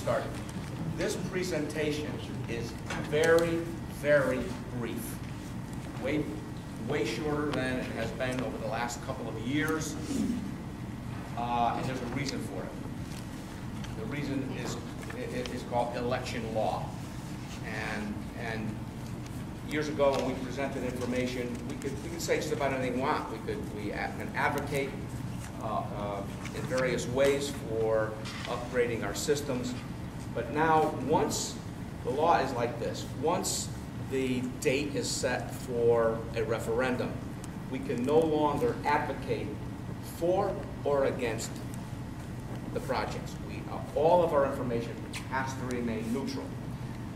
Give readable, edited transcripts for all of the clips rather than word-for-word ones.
started. This presentation is very, very brief. Way shorter than it has been over the last couple of years, and there's a reason for it. The reason is called election law, and years ago when we presented information, we could say just about anything we want. We can advocate in various ways for upgrading our systems, but now once the law is like this, once the date is set for a referendum, we can no longer advocate for or against the projects. All of our information has to remain neutral.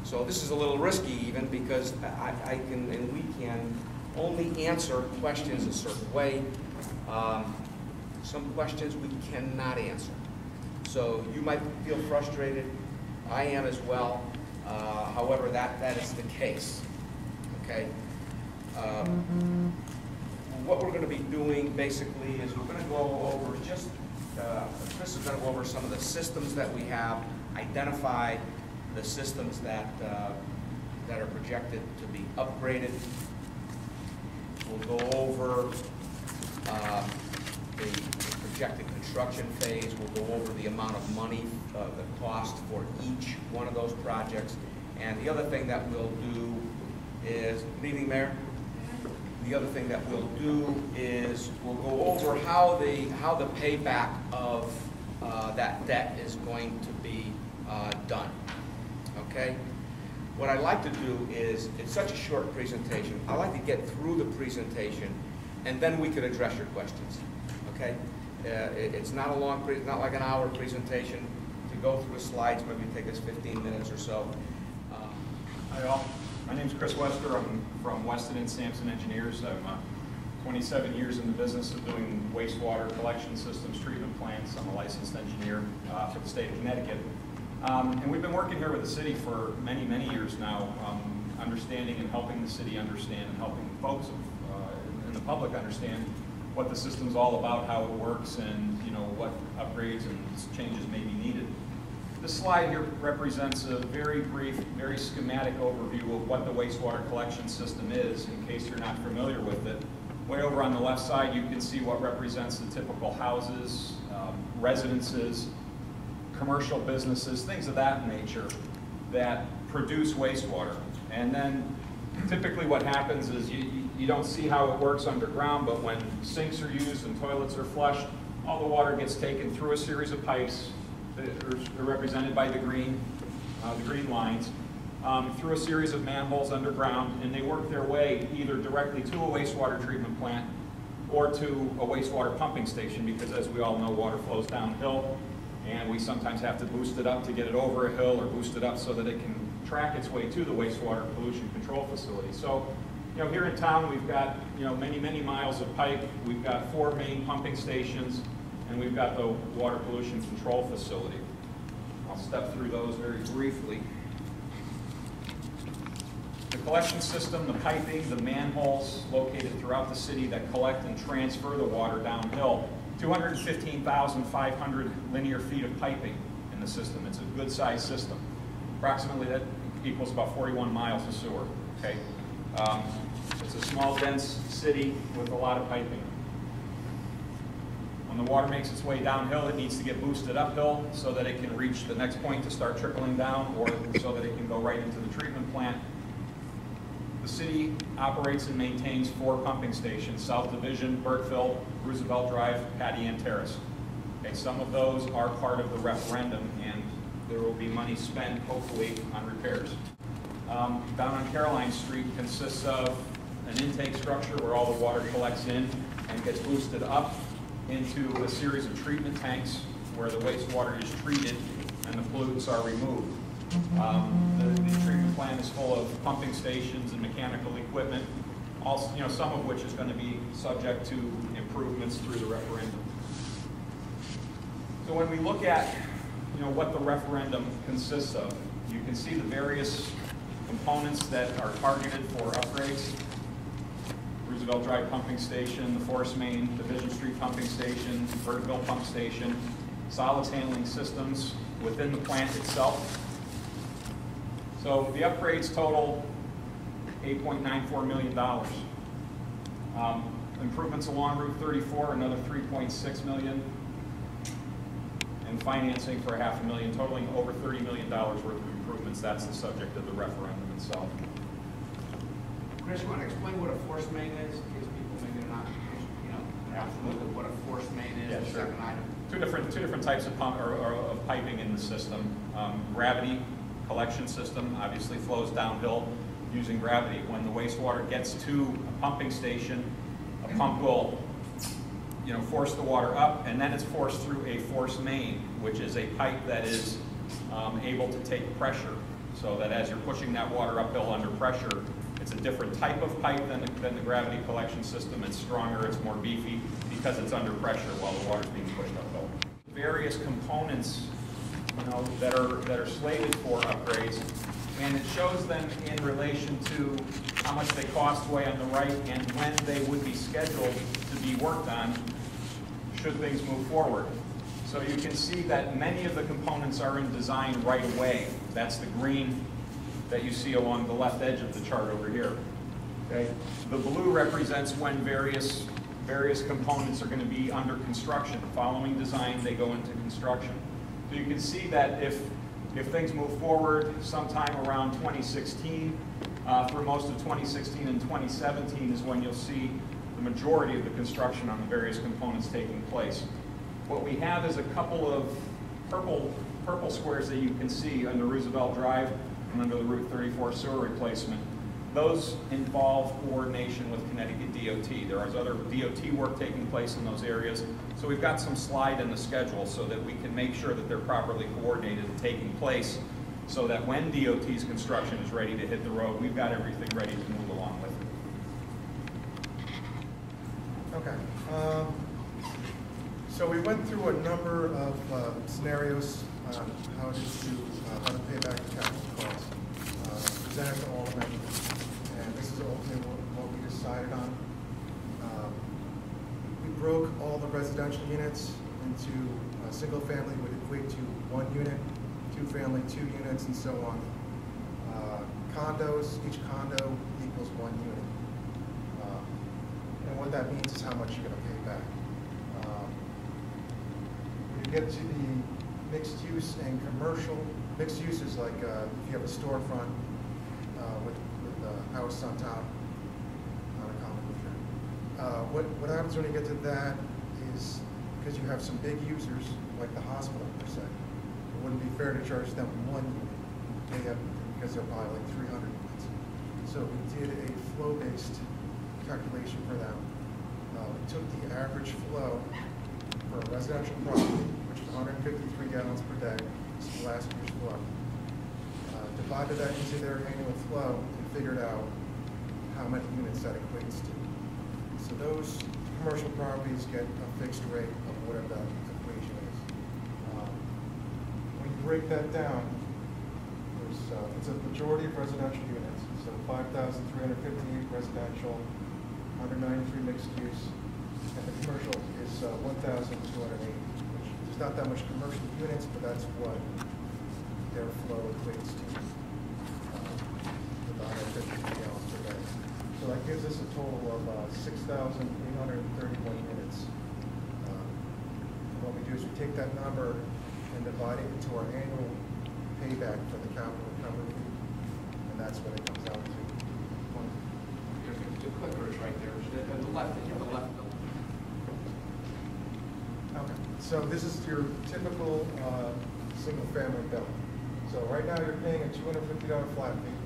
So this is a little risky even because I can and we can only answer questions a certain way. Some questions we cannot answer. So you might feel frustrated. I am as well. However, that is the case. Okay. What we're going to be doing basically is we're going to go over just. Chris is going to go over some of the systems that we have, identify the systems that are projected to be upgraded. We'll go over the projected construction phase. We'll go over the amount of money, the cost for each one of those projects. And the other thing that we'll do is, good evening, Mayor. The other thing that we'll do is we'll go over how the payback of that debt is going to be done. Okay? What I'd like to do is, it's such a short presentation, I'd like to get through the presentation and then we could address your questions. Okay? It's not a long, not like an hour presentation. To go through the slides, maybe take us 15 minutes or so. Hi all. My name is Chris Wester. I'm from Weston and Sampson Engineers. I'm 27 years in the business of doing wastewater collection systems, treatment plants. I'm a licensed engineer for the state of Connecticut. And we've been working here with the city for many, many years now, understanding and helping the city understand and helping folks in the public understand what the system's all about, how it works, and what upgrades and changes may be needed. This slide here represents a very brief, very schematic overview of what the wastewater collection system is, in case you're not familiar with it. Way over on the left side, you can see what represents the typical houses, residences, commercial businesses, things of that nature that produce wastewater. And then typically what happens is you don't see how it works underground, but when sinks are used and toilets are flushed, all the water gets taken through a series of pipes. They're represented by the green lines, through a series of manholes underground, and they work their way either directly to a wastewater treatment plant or to a wastewater pumping station, because as we all know, water flows downhill, and we sometimes have to boost it up to get it over a hill or boost it up so that it can track its way to the wastewater pollution control facility. So, here in town we've got, many, many miles of pipe. We've got 4 main pumping stations, and we've got the water pollution control facility. I'll step through those very briefly. The collection system, the piping, the manholes located throughout the city that collect and transfer the water downhill. 215,500 linear feet of piping in the system. It's a good-sized system. Approximately that equals about 41 miles of sewer. Okay, it's a small, dense city with a lot of piping. When the water makes its way downhill, it needs to get boosted uphill so that it can reach the next point to start trickling down, or so that it can go right into the treatment plant. The city operates and maintains 4 pumping stations: South Division, Burkeville, Roosevelt Drive, Patty Ann Terrace. Okay, some of those are part of the referendum, and there will be money spent, hopefully, on repairs. Down on Caroline Street consists of an intake structure where all the water collects in and gets boosted up into a series of treatment tanks where the wastewater is treated and the pollutants are removed. The treatment plant is full of pumping stations and mechanical equipment, also, some of which is going to be subject to improvements through the referendum. So when we look at what the referendum consists of, you can see the various components that are targeted for upgrades. Roosevelt Drive Pumping Station, the Forest Main Division Street Pumping Station, Burkeville Pump Station. solids handling systems within the plant itself. So the upgrades total $8.94 million. Improvements along Route 34, another $3.6 million. And financing for $500,000, totaling over $30 million worth of improvements. That's the subject of the referendum itself. Chris, you want to explain what a force main is? In case people maybe are not, absolutely what a force main is. Yeah, the sure. second item. Two different types of pump or of piping in the system. Gravity collection system obviously flows downhill using gravity. When the wastewater gets to a pumping station, a pump will force the water up, and then it's forced through a force main, which is a pipe that is able to take pressure, so that as you're pushing that water uphill under pressure, it's a different type of pipe than the gravity collection system. It's stronger, it's more beefy, because it's under pressure while the water's being pushed uphill. Various components that are slated for upgrades, and it shows them in relation to how much they cost way on the right and when they would be scheduled to be worked on should things move forward. So you can see that many of the components are in design right away. That's the green that you see along the left edge of the chart over here. Okay. The blue represents when various components are going to be under construction. Following design, they go into construction. So you can see that if things move forward sometime around 2016, through most of 2016 and 2017 is when you'll see the majority of the construction on the various components taking place. What we have is a couple of purple squares that you can see under Roosevelt Drive and under the Route 34 sewer replacement. Those involve coordination with Connecticut DOT. There is other DOT work taking place in those areas. So we've got some slide in the schedule so that we can make sure that they're properly coordinated and taking place, so that when DOT's construction is ready to hit the road, we've got everything ready to move along with it. Okay. So we went through a number of scenarios on how to pay back the capital costs. Presented to all of them, and this is ultimately what we decided on. We broke all the residential units into a single family would equate to 1 unit, 2 family, 2 units, and so on. Condos, each condo equals 1 unit. And what that means is how much you're going to pay back. When you get to the mixed use and commercial, mixed use is like if you have a storefront with a house on top, not a common feature. What happens when you get to that is, because you have some big users, like the hospital per se, it wouldn't be fair to charge them 1 unit. They have, because they're probably like 300 units. So we did a flow-based calculation for them. We took the average flow for a residential property, which is 153 gallons per day. This is last year's flow. Divided that into their annual flow and figured out how many units that equates to. So those commercial properties get a fixed rate of whatever that equation is. When you break that down, it's a majority of residential units. So 5,358 residential, 193 mixed use, and the commercial is 1,208, which there's not that much commercial units, but that's what their flow equates to, about 150 gallons per day. So that gives us a total of 6,831 units. And what we do is we take that number and divide it into our annual payback for the capital recovery fee, and that's what it comes out to. There's 2 clickers right there. The left, the left. Okay. So this is your typical single-family bill. So right now you're paying a $250 flat fee.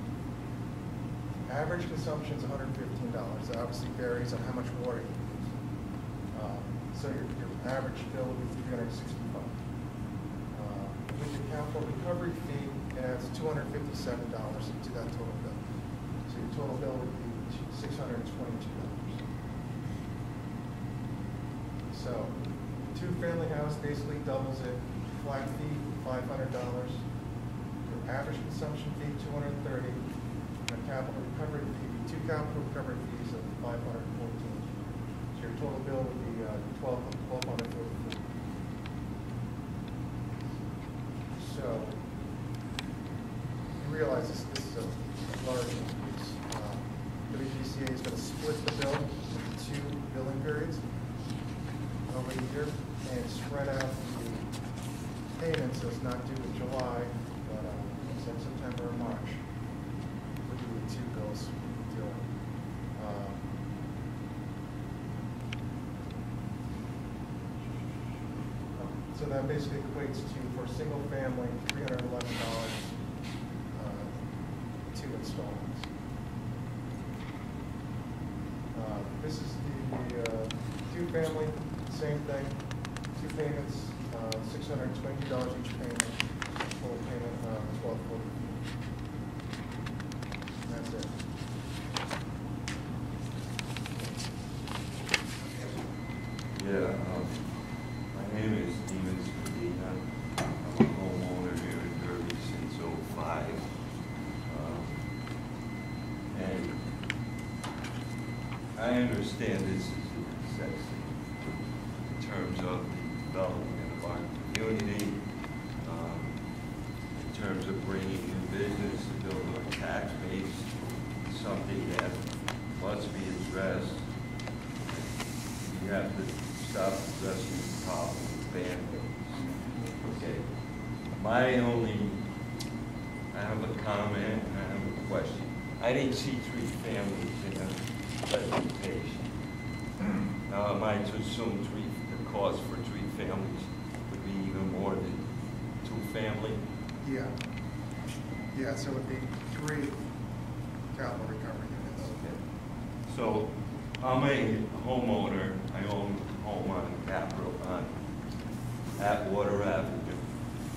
Average consumption is $115. It obviously varies on how much water you use. So your average bill will be $365. With the capital recovery fee, it adds $257 to that total bill. So your total bill would be $622. So 2-family house basically doubles it. Flat fee, $500. Your average consumption fee, $230. And a capital recovery fee, 2 capital recovery fees of $514. So your total bill would be $1,244. and spread out the payments, so it's not due in July, but it's in September or March. We'll do the two bills. So that basically equates to, for a single family, $311, two installments. This is the two family, same thing, two payments, $620 each payment, full payment, $1240. That's it. Yeah, my name is Steven Spadina. I'm a homeowner here in Derby since '05. And I understand this is a necessity in terms of the development of our community, in terms of bringing in business to build our tax base, something that must be addressed. You have to stop addressing the problem with families. Okay. I have a comment and I have a question. I didn't see three families in a presentation. Now, am I to assume the cost for three families would be even more than two family? Yeah. Yeah, so it would be 3 capital recovery units. Okay. So I'm a homeowner. I own a home on Capitol on Atwater Avenue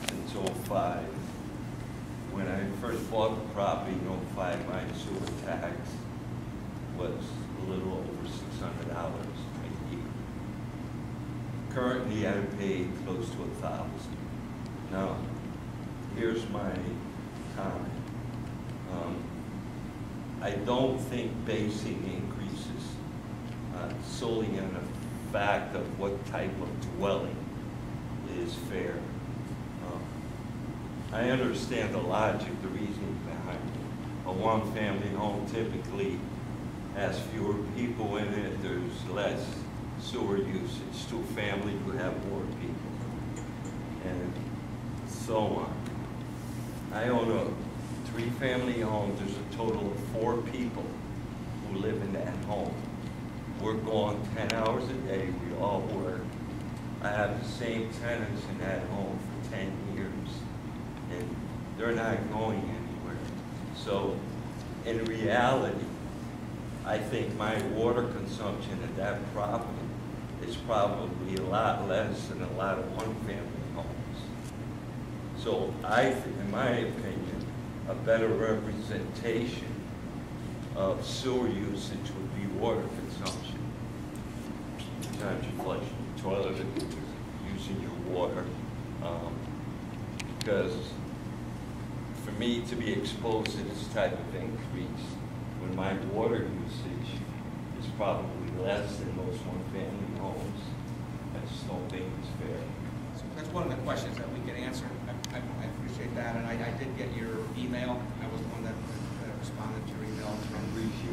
since '05. When I first bought the property in '05, my sewer tax was a little over $600 a year. Currently, I pay close to $1,000. Now, here's my comment. I don't think basing increases solely on the fact of what type of dwelling is fair. I understand the logic, the reasoning behind it. A one-family home typically has fewer people in it, there's less sewer usage. Two-family would have more people, and so on. I own a 3-family home. There's a total of 4 people who live in that home. We're gone 10 hours a day, we all work. I have the same tenants in that home for 10 years, and they're not going anywhere. So, in reality, I think my water consumption at that property is probably a lot less than a lot of one-family homes. So I think, in my opinion, a better representation of sewer usage would be water consumption. Sometimes you flush the toilet using your water. Because for me to be exposed to this type of increase when my water usage is probably less than most one-family homes, I just don't think it's fair. So that's one of the questions that we can answer. I appreciate that, and I did get your email. I was the one that responded to your email from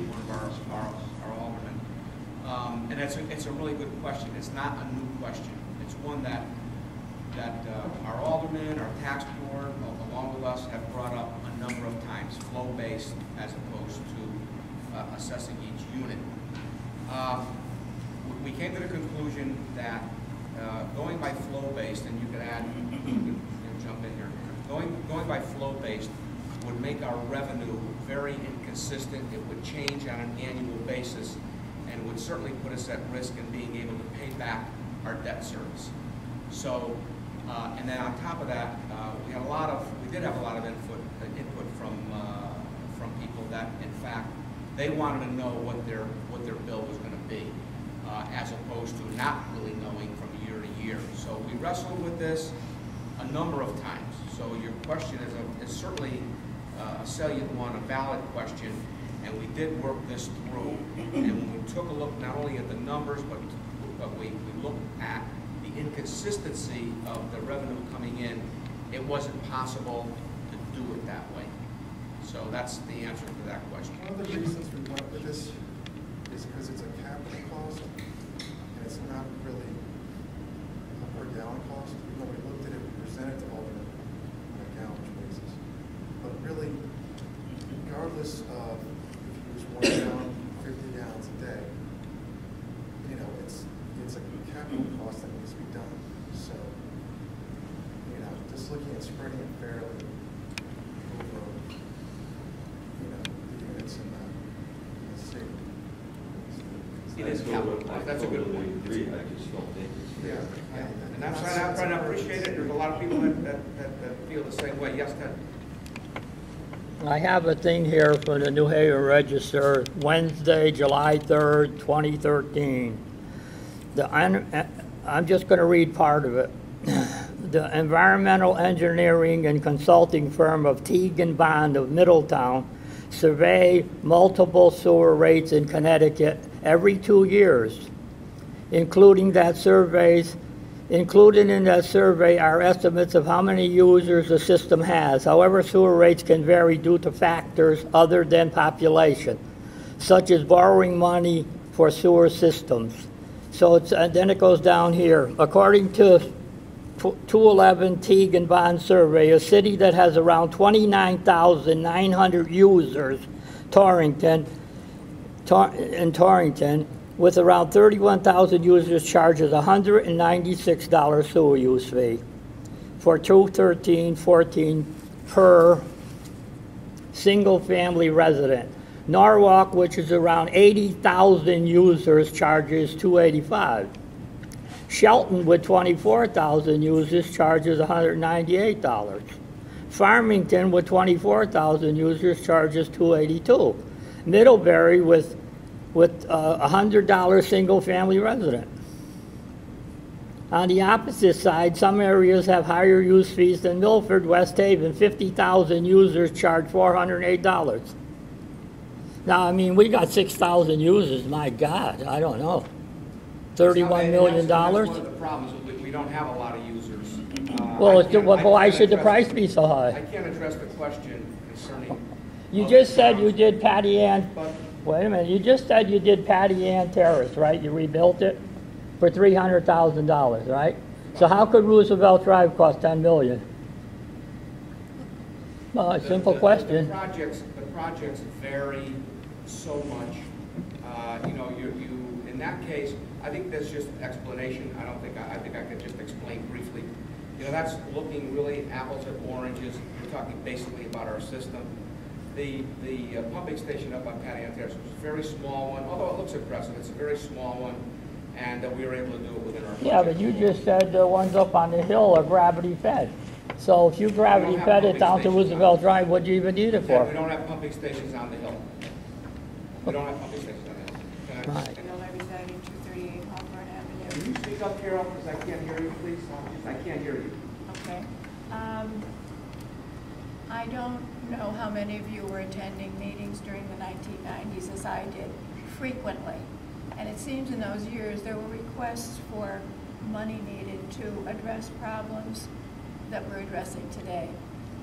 one of our aldermen. And it's a really good question. It's not a new question. It's one that our aldermen, our tax board, along with us, have brought up a number of times, flow-based as opposed to assessing each unit. We came to the conclusion that going by flow-based, and you can add, you can jump in here, going by flow-based would make our revenue very inconsistent. It would change on an annual basis, and would certainly put us at risk in being able to pay back our debt service. So, and then on top of that, we did have a lot of input from people that, in fact, they wanted to know what their bill was going to be, as opposed to not really knowing from year to year. So we wrestled with this a number of times. So your question is certainly a salient one, a valid question, and we did work this through. And when we took a look not only at the numbers, but we looked at the inconsistency of the revenue coming in, it wasn't possible to do it that way. So that's the answer to that question. One of the reasons we went with this is because it's a capital cost, and it's not really pretty and fairly over, the units in the city. It is capital. That's a good point. I agree, I just don't think it's Yeah. fair. And that's why I'm trying to appreciate it. There's a lot of people that feel the same way. Yes, Ted? I have a thing here from the New Haven Register, Wednesday, July 3rd, 2013. I'm just going to read part of it. The environmental engineering and consulting firm of Teague and Bond of Middletown survey multiple sewer rates in Connecticut every 2 years, included in that survey are estimates of how many users the system has. However, sewer rates can vary due to factors other than population, such as borrowing money for sewer systems. So and then it goes down here. According to 211 Teague and Bond survey, a city that has around 29,900 users, Torrington, with around 31,000 users, charges $196 sewer use fee for $213.14 per single-family resident. Norwalk, which is around 80,000 users, charges $285. Shelton, with 24,000 users, charges $198. Farmington, with 24,000 users, charges $282. Middlebury, with $100 single-family resident. On the opposite side, some areas have higher use fees than Milford, West Haven. 50,000 users charge $408. Now, I mean, we got 6,000 users. My God, I don't know. $31 million? That's one of the problems. We don't have a lot of users. Well, why should the price be so I high? can't address the question concerning... You just said you did Patty Ann. Wait a minute. You just said you did Patty Ann Terrace, right? You rebuilt it for $300,000, right? So how could Roosevelt Drive cost $10 million? Well, a simple question. The projects vary so much. In that case, I think that's just explanation. I think I could just explain briefly. That's looking really apples and oranges. We're talking basically about our system. The pumping station up on Patty Ann Terrace was a very small one, although it looks impressive. It's a very small one, and we were able to do it within our budget. Yeah, but you just said the ones up on the hill are gravity fed. So if you gravity fed it down to Roosevelt Drive, what'd you even need it for? We don't have pumping stations on the hill. We don't have pumping stations on the hill. Right. Residing 238 Hawthorne Avenue. Can you speak up, Carol, because I can't hear you, please? I can't hear you. Okay. I don't know how many of you were attending meetings during the 1990s, as I did, frequently. And it seems in those years there were requests for money needed to address problems that we're addressing today.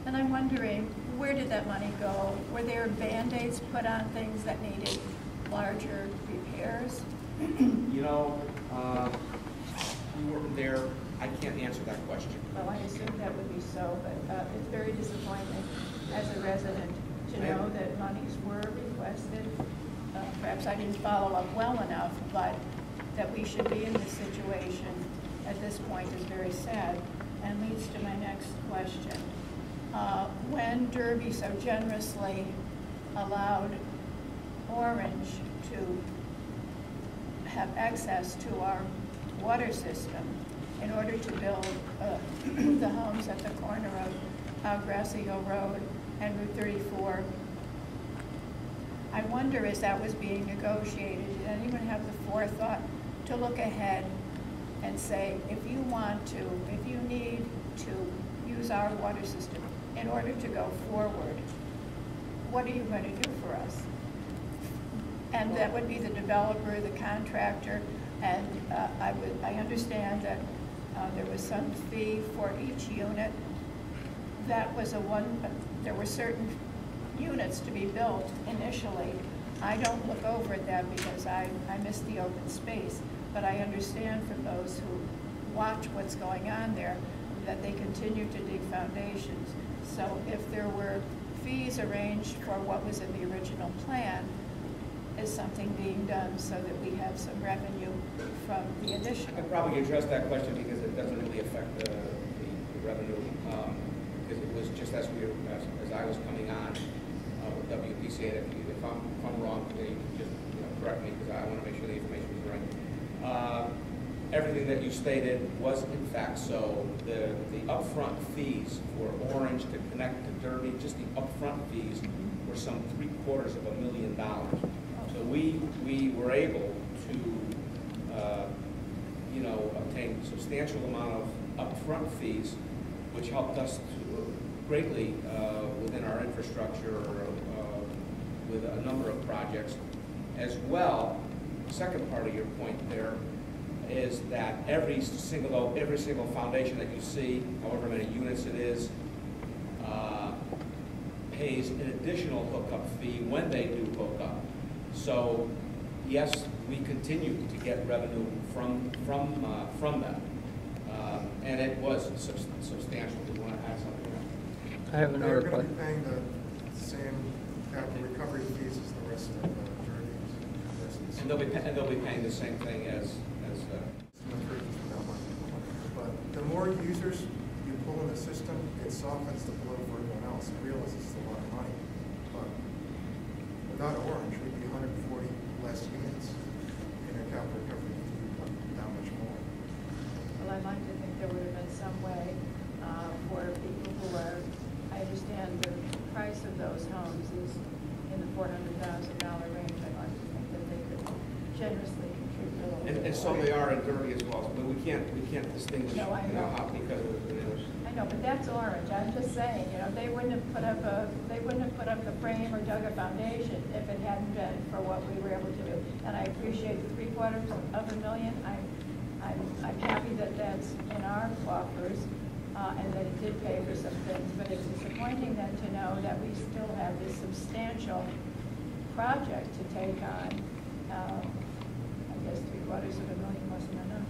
And I'm wondering, where did that money go? Were there Band-Aids put on things that needed larger repairs? You weren't there. I can't answer that question. Well, I assume that would be so, but it's very disappointing as a resident to know that monies were requested. Perhaps I didn't follow up well enough, but that we should be in this situation at this point is very sad and leads to my next question. When Derby so generously allowed Orange to have access to our water system in order to build the homes at the corner of Grassy Hill Road and Route 34, I wonder, as that was being negotiated, did anyone have the forethought to look ahead and say, if you want to, if you need to use our water system in order to go forward, what are you going to do for us? And that would be the developer, the contractor, and I understand that there was some fee for each unit. That was there were certain units to be built initially. I don't look over at that because I miss the open space, but I understand from those who watch what's going on there that they continue to dig foundations. So if there were fees arranged for what was in the original plan, is something being done so that we have some revenue from the initial? I could probably address that question because it doesn't really affect the revenue. because it was just as as I was coming on with WPCA. If I'm wrong, today, just correct me, because I want to make sure the information is right. Everything that you stated was in fact so. The upfront fees for Orange to connect to Derby, just the upfront fees were some $750,000. So we were able to obtain substantial amount of upfront fees, which helped us to greatly within our infrastructure with a number of projects. As well, the second part of your point there is that every single foundation that you see, however many units it is, pays an additional hookup fee when they do hook up. So yes, we continue to get revenue from that, and it was substantial. Do you want to add something? I have They're another going to question. be paying the same capital recovery fees as the rest of the attorneys. And they'll be paying the same thing as But the more users you pull in the system, it softens the blow for everyone else. I realize it's a lot of money, but without Orange, we'd be 140 less units in our capital recovery that much more. Well, I'd like to think there would have been some way for people who are, I understand the price of those homes is in the $400,000 range. I'd like to think that they could generously contribute a little bit and so more. they are in Derby as well. But we can't distinguish No, I know. how, because of I know, but that's Orange. I'm just saying, they wouldn't have put up the frame or dug a foundation if it hadn't been for what we were able to do. And I appreciate the $750,000. I'm happy that that's in our coffers, and that it did pay for some things. But it's disappointing then to know that we still have this substantial project to take on. I guess $750,000 wasn't enough.